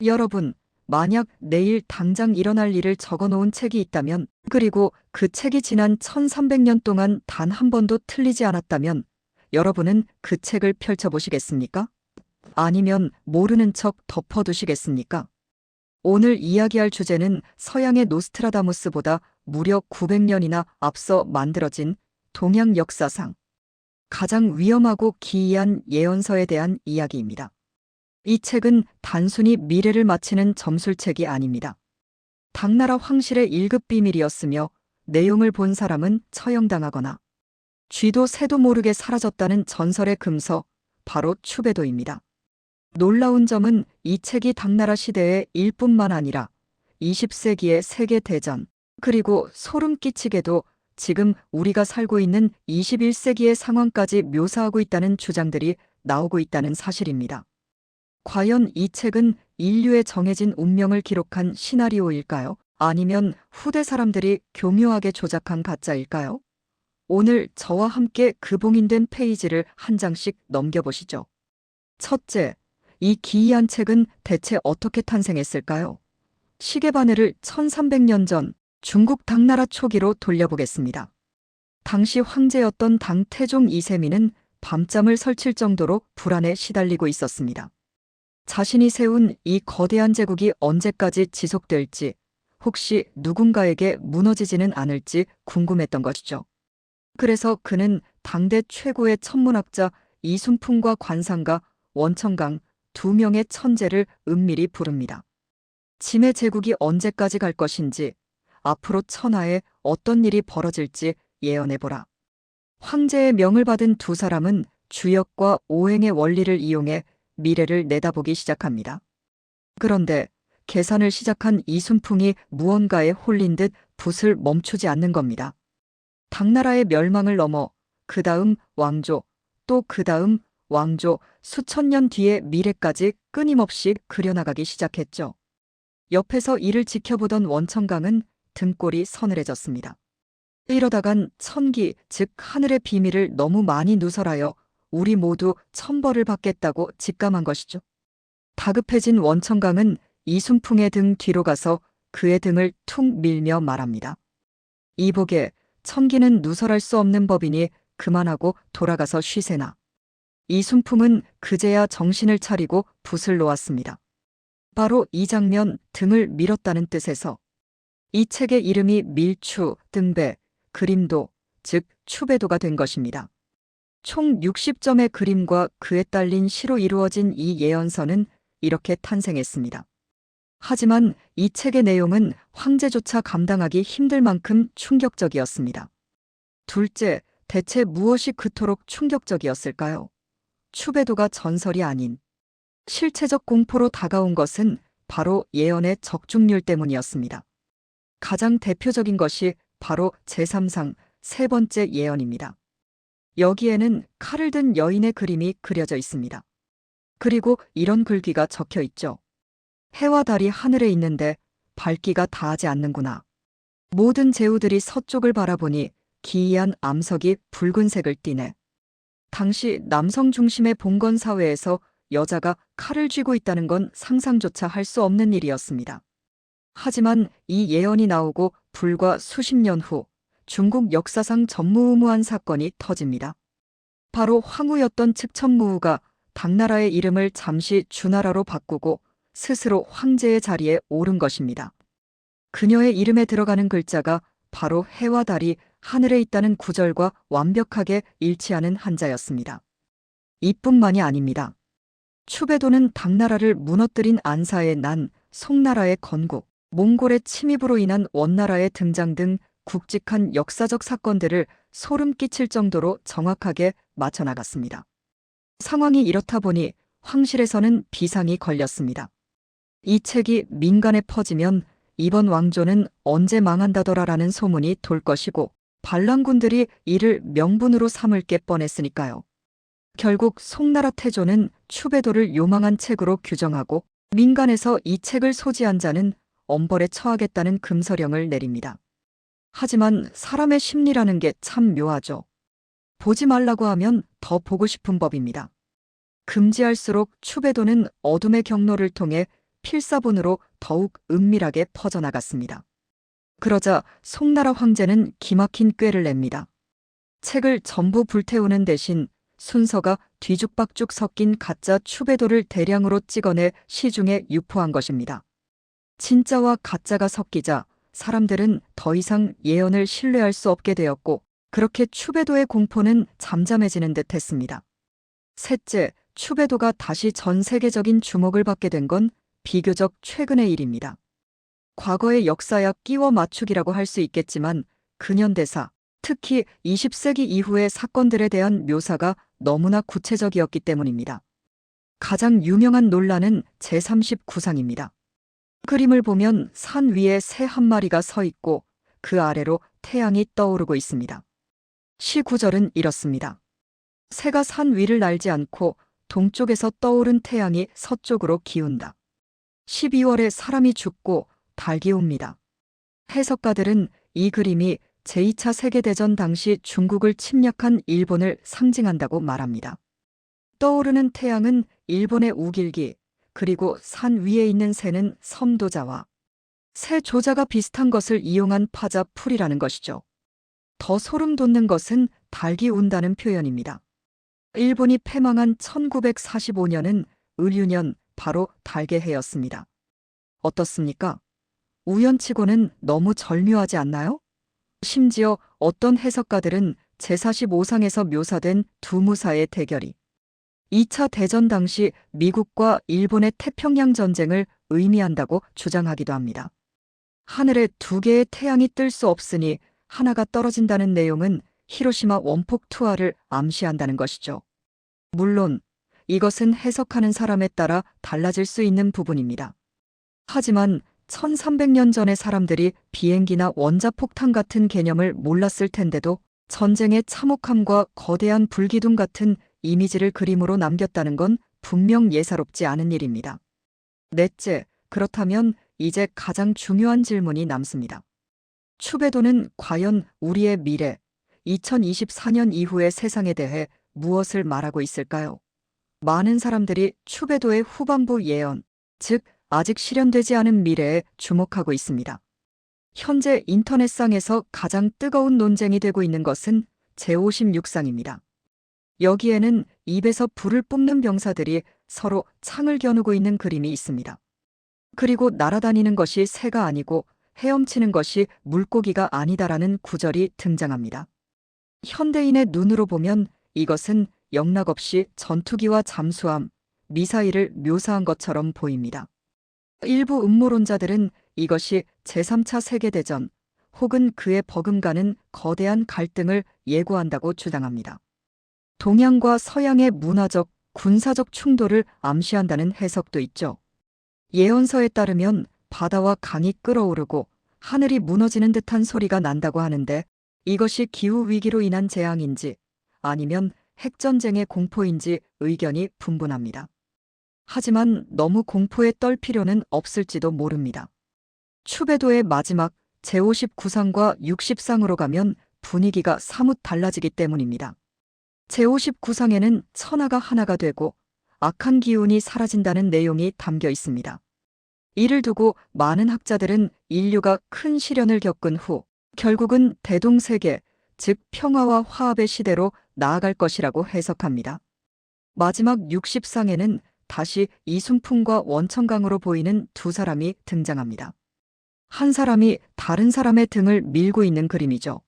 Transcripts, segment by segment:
여러분, 만약 내일 당장 일어날 일을 적어 놓은 책이 있다면, 그리고 그 책이 지난 1300년 동안 단 한 번도 틀리지 않았다면, 여러분은 그 책을 펼쳐보시겠습니까? 아니면 모르는 척 덮어두시겠습니까? 오늘 이야기할 주제는 서양의 노스트라다무스보다 무려 900년이나 앞서 만들어진 동양 역사상 가장 위험하고 기이한 예언서에 대한 이야기입니다. 이 책은 단순히 미래를 맞히는 점술책이 아닙니다. 당나라 황실의 1급 비밀이었으며 내용을 본 사람은 처형당하거나 쥐도 새도 모르게 사라졌다는 전설의 금서, 바로 추베도입니다. 놀라운 점은 이 책이 당나라 시대의 일뿐만 아니라 20세기의 세계대전, 그리고 소름 끼치게도 지금 우리가 살고 있는 21세기의 상황까지 묘사하고 있다는 주장들이 나오고 있다는 사실입니다. 과연 이 책은 인류의 정해진 운명을 기록한 시나리오일까요? 아니면 후대 사람들이 교묘하게 조작한 가짜일까요? 오늘 저와 함께 그 봉인된 페이지를 한 장씩 넘겨보시죠. 첫째, 이 기이한 책은 대체 어떻게 탄생했을까요? 시계바늘을 1300년 전 중국 당나라 초기로 돌려보겠습니다. 당시 황제였던 당태종 이세민은 밤잠을 설칠 정도로 불안에 시달리고 있었습니다. 자신이 세운 이 거대한 제국이 언제까지 지속될지, 혹시 누군가에게 무너지지는 않을지 궁금했던 것이죠. 그래서 그는 당대 최고의 천문학자 이순풍과 관상가 원천강 2명의 천재를 은밀히 부릅니다. 짐의 제국이 언제까지 갈 것인지, 앞으로 천하에 어떤 일이 벌어질지 예언해보라. 황제의 명을 받은 두 사람은 주역과 오행의 원리를 이용해 미래를 내다보기 시작합니다. 그런데 계산을 시작한 이순풍이 무언가에 홀린 듯 붓을 멈추지 않는 겁니다. 당나라의 멸망을 넘어 그 다음 왕조, 또 그 다음 왕조, 수천 년 뒤의 미래까지 끊임없이 그려나가기 시작했죠. 옆에서 이를 지켜보던 원천강은 등골이 서늘해졌습니다. 이러다간 천기, 즉 하늘의 비밀을 너무 많이 누설하여 우리 모두 천벌을 받겠다고 직감한 것이죠. 다급해진 원천강은 이순풍의 등 뒤로 가서 그의 등을 툭 밀며 말합니다. 이보게, 천기는 누설할 수 없는 법이니 그만하고 돌아가서 쉬세나. 이순풍은 그제야 정신을 차리고 붓을 놓았습니다. 바로 이 장면, 등을 밀었다는 뜻에서 이 책의 이름이 밀추, 등배, 그림도, 즉 추배도가 된 것입니다. 총 60점의 그림과 그에 딸린 시로 이루어진 이 예언서는 이렇게 탄생했습니다. 하지만 이 책의 내용은 황제조차 감당하기 힘들 만큼 충격적이었습니다. 둘째, 대체 무엇이 그토록 충격적이었을까요? 추배도가 전설이 아닌 실체적 공포로 다가온 것은 바로 예언의 적중률 때문이었습니다. 가장 대표적인 것이 바로 제3상 세 번째 예언입니다. 여기에는 칼을 든 여인의 그림이 그려져 있습니다. 그리고 이런 글귀가 적혀 있죠. 해와 달이 하늘에 있는데 밝기가 닿지 않는구나. 모든 제후들이 서쪽을 바라보니 기이한 암석이 붉은색을 띠네. 당시 남성 중심의 봉건 사회에서 여자가 칼을 쥐고 있다는 건 상상조차 할 수 없는 일이었습니다. 하지만 이 예언이 나오고 불과 수십 년 후 중국 역사상 전무후무한 사건이 터집니다. 바로 황후였던 측천무후가 당나라의 이름을 잠시 주나라로 바꾸고 스스로 황제의 자리에 오른 것입니다. 그녀의 이름에 들어가는 글자가 바로 해와 달이 하늘에 있다는 구절과 완벽하게 일치하는 한자였습니다. 이뿐만이 아닙니다. 추배도는 당나라를 무너뜨린 안사의 난, 송나라의 건국, 몽골의 침입으로 인한 원나라의 등장 등 굵직한 역사적 사건들을 소름 끼칠 정도로 정확하게 맞춰나갔습니다. 상황이 이렇다 보니 황실에서는 비상이 걸렸습니다. 이 책이 민간에 퍼지면 이번 왕조는 언제 망한다더라라는 소문이 돌 것이고 반란군들이 이를 명분으로 삼을 게 뻔했으니까요. 결국 송나라 태조는 추배도를 요망한 책으로 규정하고 민간에서 이 책을 소지한 자는 엄벌에 처하겠다는 금서령을 내립니다. 하지만 사람의 심리라는 게 참 묘하죠. 보지 말라고 하면 더 보고 싶은 법입니다. 금지할수록 추배도는 어둠의 경로를 통해 필사본으로 더욱 은밀하게 퍼져나갔습니다. 그러자 송나라 황제는 기막힌 꾀를 냅니다. 책을 전부 불태우는 대신 순서가 뒤죽박죽 섞인 가짜 추배도를 대량으로 찍어내 시중에 유포한 것입니다. 진짜와 가짜가 섞이자 사람들은 더 이상 예언을 신뢰할 수 없게 되었고, 그렇게 추배도의 공포는 잠잠해지는 듯 했습니다. 셋째, 추배도가 다시 전 세계적인 주목을 받게 된 건 비교적 최근의 일입니다. 과거의 역사야 끼워 맞추기라고 할 수 있겠지만 근현대사, 특히 20세기 이후의 사건들에 대한 묘사가 너무나 구체적이었기 때문입니다. 가장 유명한 논란은 제39상입니다. 그림을 보면 산 위에 새 한 마리가 서 있고 그 아래로 태양이 떠오르고 있습니다. 시 구절은 이렇습니다. 새가 산 위를 날지 않고 동쪽에서 떠오른 태양이 서쪽으로 기운다. 12월에 사람이 죽고 닭이 옵니다. 해석가들은 이 그림이 제2차 세계대전 당시 중국을 침략한 일본을 상징한다고 말합니다. 떠오르는 태양은 일본의 우길기, 그리고 산 위에 있는 새는 섬도자와 새 조자가 비슷한 것을 이용한 파자 풀이라는 것이죠. 더 소름 돋는 것은 닭이 운다는 표현입니다. 일본이 패망한 1945년은 을유년, 바로 닭의 해였습니다. 어떻습니까? 우연치고는 너무 절묘하지 않나요? 심지어 어떤 해석가들은 제45상에서 묘사된 두 무사의 대결이 2차 대전 당시 미국과 일본의 태평양 전쟁을 의미한다고 주장하기도 합니다. 하늘에 두 개의 태양이 뜰 수 없으니 하나가 떨어진다는 내용은 히로시마 원폭 투하를 암시한다는 것이죠. 물론 이것은 해석하는 사람에 따라 달라질 수 있는 부분입니다. 하지만 1300년 전의 사람들이 비행기나 원자폭탄 같은 개념을 몰랐을 텐데도 전쟁의 참혹함과 거대한 불기둥 같은 이미지를 그림으로 남겼다는 건 분명 예사롭지 않은 일입니다. 넷째, 그렇다면 이제 가장 중요한 질문이 남습니다. 추배도는 과연 우리의 미래, 2024년 이후의 세상에 대해 무엇을 말하고 있을까요? 많은 사람들이 추배도의 후반부 예언, 즉 아직 실현되지 않은 미래에 주목하고 있습니다. 현재 인터넷상에서 가장 뜨거운 논쟁이 되고 있는 것은 제56상입니다. 여기에는 입에서 불을 뿜는 병사들이 서로 창을 겨누고 있는 그림이 있습니다. 그리고 날아다니는 것이 새가 아니고 헤엄치는 것이 물고기가 아니다라는 구절이 등장합니다. 현대인의 눈으로 보면 이것은 영락없이 전투기와 잠수함, 미사일을 묘사한 것처럼 보입니다. 일부 음모론자들은 이것이 제3차 세계대전 혹은 그에 버금가는 거대한 갈등을 예고한다고 주장합니다. 동양과 서양의 문화적, 군사적 충돌을 암시한다는 해석도 있죠. 예언서에 따르면 바다와 강이 끓어오르고 하늘이 무너지는 듯한 소리가 난다고 하는데 이것이 기후위기로 인한 재앙인지 아니면 핵전쟁의 공포인지 의견이 분분합니다. 하지만 너무 공포에 떨 필요는 없을지도 모릅니다. 추배도의 마지막 제59상과 60상으로 가면 분위기가 사뭇 달라지기 때문입니다. 제59상에는 천하가 하나가 되고 악한 기운이 사라진다는 내용이 담겨 있습니다. 이를 두고 많은 학자들은 인류가 큰 시련을 겪은 후 결국은 대동세계, 즉 평화와 화합의 시대로 나아갈 것이라고 해석합니다. 마지막 60상에는 다시 이순풍과 원천강으로 보이는 두 사람이 등장합니다. 한 사람이 다른 사람의 등을 밀고 있는 그림이죠.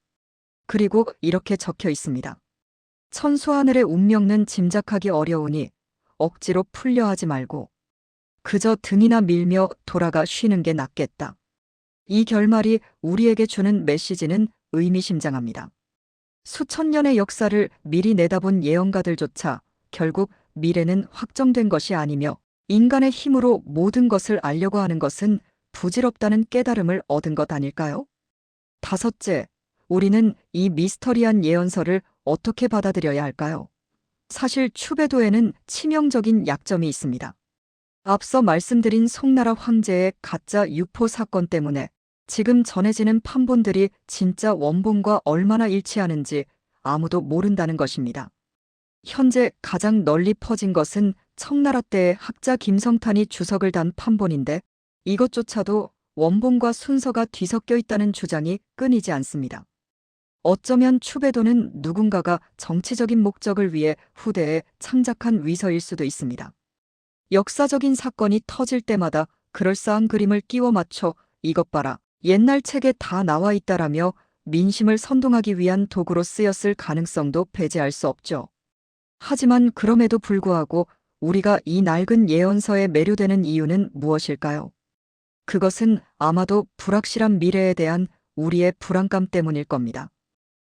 그리고 이렇게 적혀 있습니다. 천수하늘의 운명은 짐작하기 어려우니 억지로 풀려 하지 말고 그저 등이나 밀며 돌아가 쉬는 게 낫겠다. 이 결말이 우리에게 주는 메시지는 의미심장합니다. 수천 년의 역사를 미리 내다본 예언가들조차 결국 미래는 확정된 것이 아니며 인간의 힘으로 모든 것을 알려고 하는 것은 부질없다는 깨달음을 얻은 것 아닐까요? 다섯째, 우리는 이 미스터리한 예언서를 어떻게 받아들여야 할까요? 사실 추배도에는 치명적인 약점이 있습니다. 앞서 말씀드린 송나라 황제의 가짜 유포 사건 때문에 지금 전해지는 판본들이 진짜 원본과 얼마나 일치하는지 아무도 모른다는 것입니다. 현재 가장 널리 퍼진 것은 청나라 때의 학자 김성탄이 주석을 단 판본인데 이것조차도 원본과 순서가 뒤섞여 있다는 주장이 끊이지 않습니다. 어쩌면 추배도는 누군가가 정치적인 목적을 위해 후대에 창작한 위서일 수도 있습니다. 역사적인 사건이 터질 때마다 그럴싸한 그림을 끼워 맞춰 이것 봐라, 옛날 책에 다 나와 있다라며 민심을 선동하기 위한 도구로 쓰였을 가능성도 배제할 수 없죠. 하지만 그럼에도 불구하고 우리가 이 낡은 예언서에 매료되는 이유는 무엇일까요? 그것은 아마도 불확실한 미래에 대한 우리의 불안감 때문일 겁니다.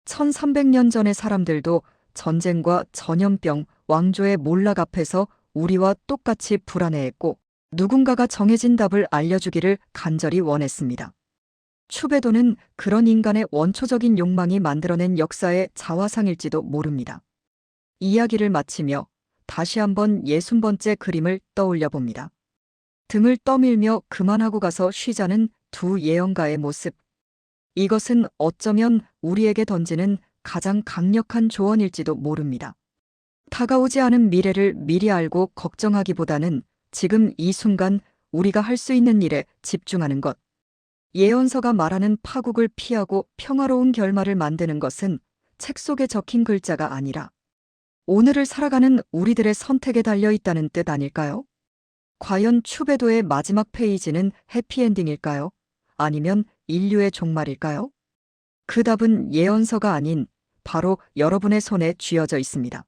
1300년 전의 사람들도 전쟁과 전염병, 왕조의 몰락 앞에서 우리와 똑같이 불안해했고 누군가가 정해진 답을 알려주기를 간절히 원했습니다. 추배도는 그런 인간의 원초적인 욕망이 만들어낸 역사의 자화상일지도 모릅니다. 이야기를 마치며 다시 한번 60번째 그림을 떠올려 봅니다. 등을 떠밀며 그만하고 가서 쉬자는 두 예언가의 모습. 이것은 어쩌면 우리에게 던지는 가장 강력한 조언일지도 모릅니다. 다가오지 않은 미래를 미리 알고 걱정하기보다는 지금 이 순간 우리가 할 수 있는 일에 집중하는 것. 예언서가 말하는 파국을 피하고 평화로운 결말을 만드는 것은 책 속에 적힌 글자가 아니라 오늘을 살아가는 우리들의 선택에 달려 있다는 뜻 아닐까요? 과연 추배도의 마지막 페이지는 해피엔딩일까요? 아니면 인류의 종말일까요? 그 답은 예언서가 아닌 바로 여러분의 손에 쥐어져 있습니다.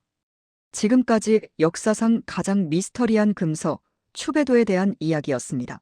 지금까지 역사상 가장 미스터리한 금서, 추배도에 대한 이야기였습니다.